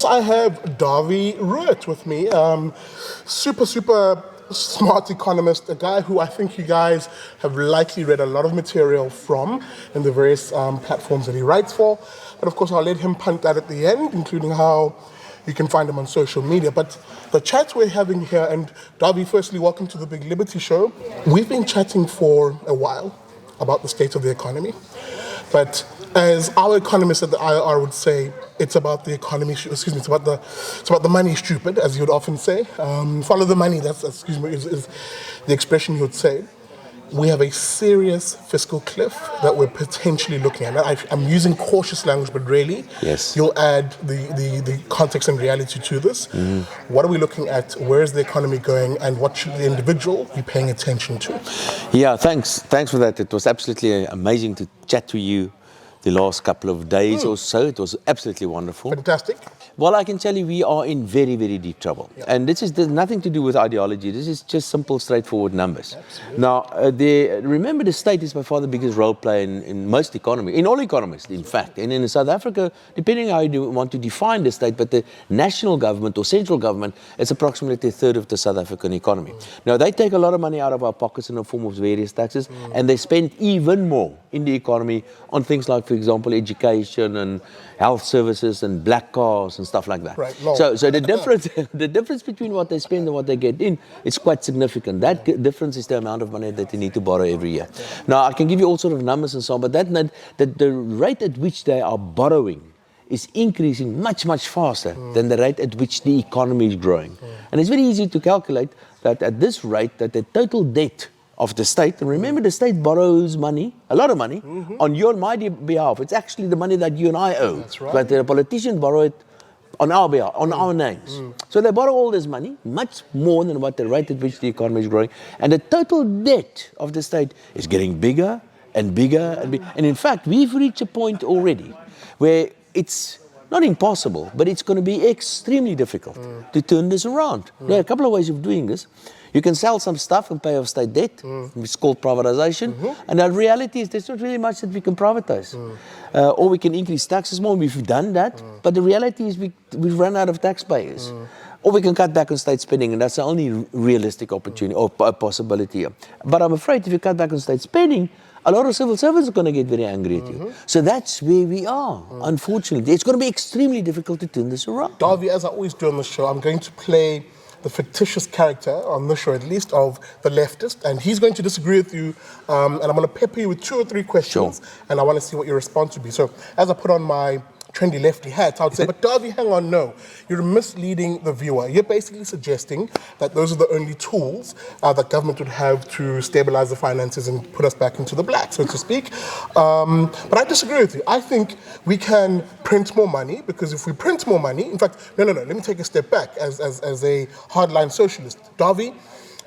So I have Dawie Roodt with me, super smart economist, a guy who I think you guys have likely read a lot of material from in the various platforms that he writes for. But of course, I'll let him punt that at the end, including how you can find him on social media. But the chat we're having here, and Dawie, firstly, welcome to the Big Liberty Show. We've been chatting for a while about the state of the economy. But as our economists at the IR would say, it's about the economy, it's about the money, stupid, as you would often say. Follow the money, is the expression you would say. We have a serious fiscal cliff that we're potentially looking at. I'm using cautious language, but really, yes, you'll add the context and reality to this. What are we looking at? Where is the economy going? And what should the individual be paying attention to? Yeah, thanks for that. It was absolutely amazing to chat to you the last couple of days or so. It was absolutely wonderful. Fantastic. Well, I can tell you we are in very, very deep trouble. Yeah. And there's nothing to do with ideology. This is just simple, straightforward numbers. Absolutely. Now, remember the state is by far the biggest role player in most economies, in all economies, in fact. And in South Africa, depending how you want to define the state, but the national government or central government is approximately a third of the South African economy. Now, they take a lot of money out of our pockets in the form of various taxes, and they spend even more in the economy on things like, for example, education and health services and black cars and stuff like that. Right. So the difference between what they spend and what they get in is quite significant. That difference is the amount of money that they need to borrow every year. Now, I can give you all sort of numbers and so on, but the rate at which they are borrowing is increasing much, much faster than the rate at which the economy is growing. And it's very easy to calculate that at this rate, that the total debt of the state, and remember the state borrows money, a lot of money, on your and my behalf. It's actually the money that you and I owe. That's right. But the politicians borrow it on our behalf, on our names. So they borrow all this money, much more than what the rate at which the economy is growing. And the total debt of the state is getting bigger and bigger and bigger. And in fact, we've reached a point already where it's not impossible, but it's going to be extremely difficult to turn this around. There are a couple of ways of doing this. You can sell some stuff and pay off state debt. It's called privatization. And the reality is there's not really much that we can privatize. Or we can increase taxes more. We've done that. But the reality is we've run out of taxpayers. Or we can cut back on state spending, and that's the only realistic opportunity or possibility. But I'm afraid if you cut back on state spending, a lot of civil servants are going to get very angry at you. So that's where we are, unfortunately. It's going to be extremely difficult to turn this around. Dawie, as I always do on the show, I'm going to play the fictitious character, on the show at least, of the leftist, and he's going to disagree with you, and I'm going to pepper you with 2 or 3 questions, and I want to see what your response would be. So as I put on my trendy lefty hat, I would say, but Dawie, hang on, no. You're misleading the viewer. You're basically suggesting that those are the only tools that government would have to stabilize the finances and put us back into the black, so to speak. But I disagree with you. I think we can print more money, because if we print more money, in fact, no, let me take a step back as a hardline socialist. Dawie,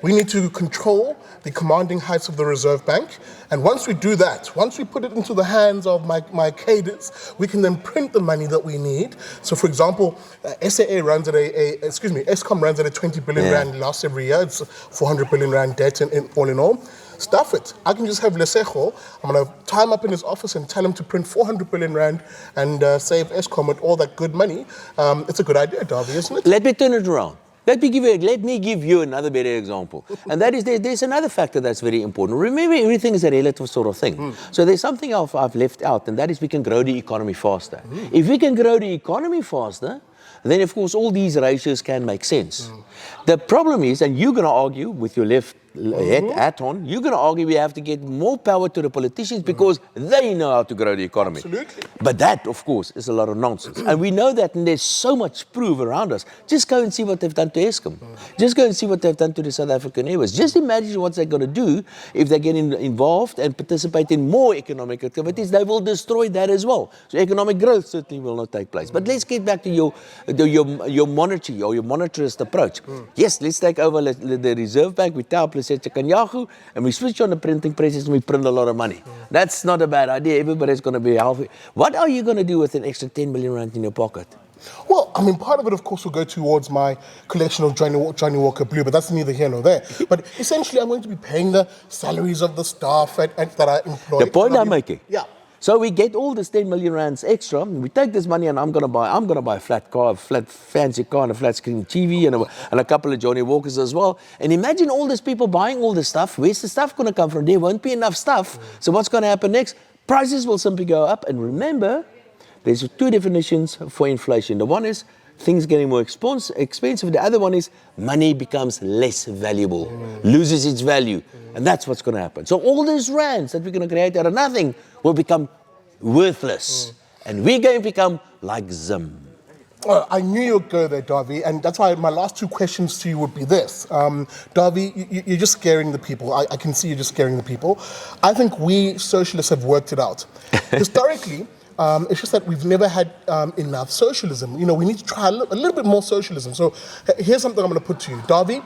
we need to control the commanding heights of the Reserve Bank. And once we do that, once we put it into the hands of my cadres, we can then print the money that we need. So, for example, Eskom runs at a 20 billion rand loss every year. It's 400 billion rand debt all in all. Stuff it. I can just have Lesego. I'm going to tie him up in his office and tell him to print 400 billion rand and save Eskom with all that good money. It's a good idea, Dawie, isn't it? Let me turn it around. Let me give you another better example. And that is, there's another factor that's very important. Remember, everything is a relative sort of thing. So there's something I've left out, and that is we can grow the economy faster. If we can grow the economy faster, then of course all these ratios can make sense. The problem is, and you're going to argue with your left hat on, you're going to argue we have to get more power to the politicians because they know how to grow the economy. Absolutely. But that, of course, is a lot of nonsense. And we know that, and there's so much proof around us. Just go and see what they've done to Eskom. Just go and see what they've done to the South African Airways. Just imagine what they're going to do if they get involved and participate in more economic activities. They will destroy that as well. So economic growth certainly will not take place. But let's get back to your monetary or your monetarist approach. Yes, let's take over the Reserve Bank. We tell and we switch on the printing presses and we print a lot of money. That's not a bad idea. Everybody's going to be healthy. What are you going to do with an extra 10 million rand in your pocket? Well, I mean, part of it, of course, will go towards my collection of Johnny Walker Blue, but that's neither here nor there. But essentially, I'm going to be paying the salaries of the staff that are employed. The point I'm making. Yeah. So we get all this 10 million rands extra. We take this money and I'm gonna buy a flat car, a flat fancy car, and a flat screen TV, and a couple of Johnny Walkers as well. And imagine all these people buying all this stuff. Where's the stuff gonna come from? There won't be enough stuff. So what's gonna happen next? Prices will simply go up. And remember, there's two definitions for inflation. The one is things getting more expensive. The other one is money becomes less valuable, loses its value. And that's what's going to happen. So all these rands that we're going to create out of nothing will become worthless. And we're going to become like Zim. Well, I knew you'd go there, Dawie, and that's why my last two questions to you would be this. Dawie, you're just scaring the people. I can see you're just scaring the people. I think we socialists have worked it out. Historically, it's just that we've never had enough socialism. You know, we need to try a little bit more socialism. So here's something I'm going to put to you. Dawie,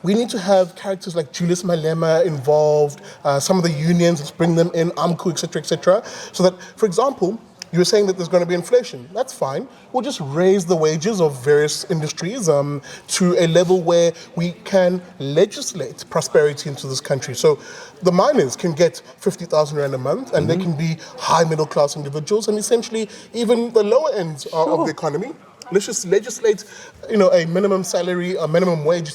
we need to have characters like Julius Malema involved, some of the unions, let's bring them in, AMCU, etc., so that, for example, you were saying that there's going to be inflation. That's fine. We'll just raise the wages of various industries to a level where we can legislate prosperity into this country. So the miners can get 50,000 rand a month, and they can be high middle class individuals, and essentially even the lower ends of the economy. Let's just legislate, you know, a minimum salary, a minimum wage,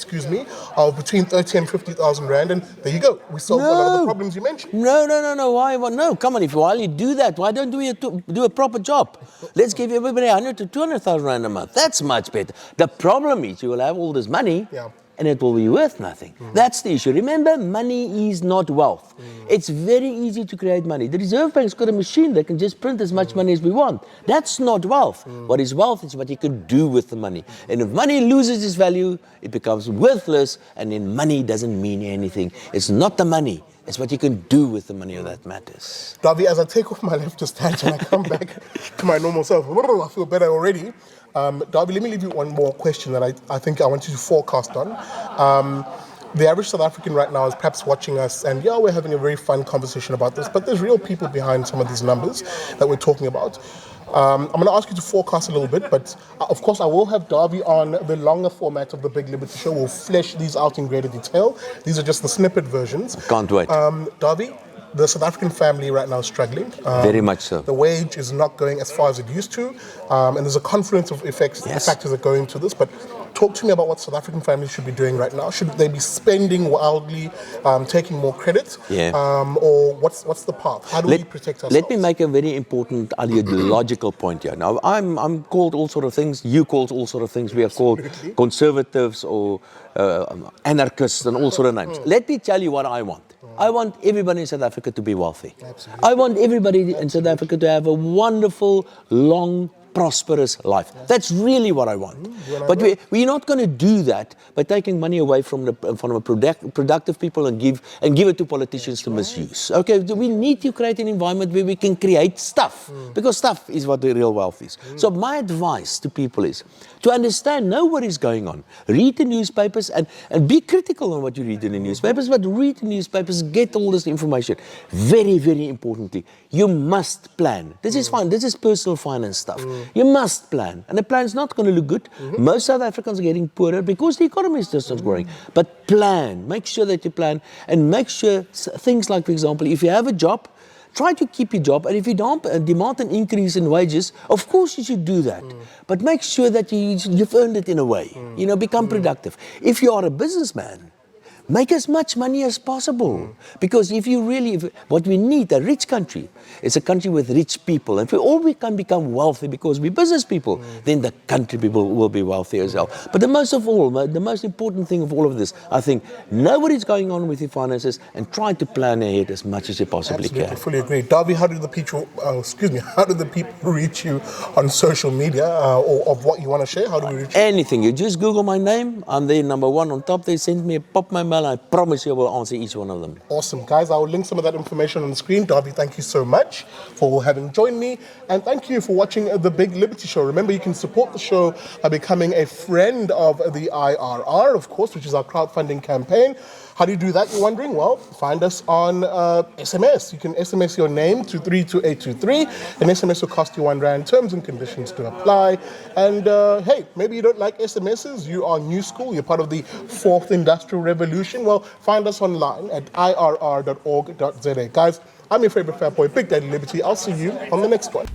of between 30 and 50,000 rand, and there you go. We solve a lot of the problems you mentioned. No. Why? Well, no, come on. While you do that, why don't we do a proper job? Let's give everybody 100 to 200,000 rand a month. That's much better. The problem is you will have all this money. Yeah. And it will be worth nothing. That's the issue. Remember, money is not wealth. It's very easy to create money. The Reserve Bank's got a machine that can just print as much money as we want. That's not wealth. What is wealth is what you can do with the money. And if money loses its value, it becomes worthless, and then money doesn't mean anything. It's not the money. It's what you can do with the money that matters. Dawie, as I take off my leftist hat and I come back to my normal self, I feel better already. Dawie, let me leave you one more question that I think I want you to forecast on. The average South African right now is perhaps watching us, and yeah, we're having a very fun conversation about this, but there's real people behind some of these numbers that we're talking about. I'm going to ask you to forecast a little bit, but of course I will have Dawie on the longer format of the Big Liberty Show. We'll flesh these out in greater detail. These are just the snippet versions. Can't wait. Dawie, the South African family right now is struggling. Very much so. The wage is not going as far as it used to, and there's a confluence of effects, factors that go into this. But talk to me about what South African families should be doing right now. Should they be spending wildly, taking more credit, or what's the path? How do we protect ourselves? Let me make a very important ideological point here. Now, I'm called all sort of things. You called all sort of things. We are called conservatives or anarchists and all sort of names. Let me tell you what I want. I want everybody in South Africa to be wealthy. Absolutely. I want everybody in South Africa to have a wonderful, long, prosperous life. That's really what I want. But we're not going to do that by taking money away from productive people and give it to politicians to misuse. Okay, we need to create an environment where we can create stuff, because stuff is what the real wealth is. So my advice to people is to understand, know what is going on. Read the newspapers and be critical on what you read in the newspapers, but read the newspapers, get all this information. Very, very importantly, you must plan. This is fine. This is personal finance stuff. You must plan. And the plan's not going to look good. Most South Africans are getting poorer because the economy is just not growing. But plan. Make sure that you plan, and make sure things like, for example, if you have a job, try to keep your job, and if you don't demand an increase in wages, of course you should do that. But make sure that you've earned it in a way. You know, become productive. If you are a businessman, make as much money as possible. Because what we need, a rich country, is a country with rich people. And if we all can become wealthy because we're business people, then the country people will be wealthy as well. But the most important thing of all of this, I think, know what is going on with your finances and try to plan ahead as much as you possibly can. I fully agree. Dawie, how do the people reach you on social media, or of what you want to share? How do we reach you? Anything. You just Google my name. I'm there, number one on top. They send me pop my mail. I promise you I will answer each one of them. Awesome. Guys, I will link some of that information on the screen. Dawie, thank you so much for having joined me. And thank you for watching The Big Liberty Show. Remember, you can support the show by becoming a friend of the IRR, of course, which is our crowdfunding campaign. How do you do that, you're wondering? Well, find us on SMS. You can SMS your name to 32823. An SMS will cost you R1. Terms and conditions to apply. And hey, maybe you don't like SMSs. You are new school. You're part of the 4th Industrial Revolution. Well, find us online at irr.org.za. Guys, I'm your favorite fat boy, Big Daddy Liberty. I'll see you on the next one.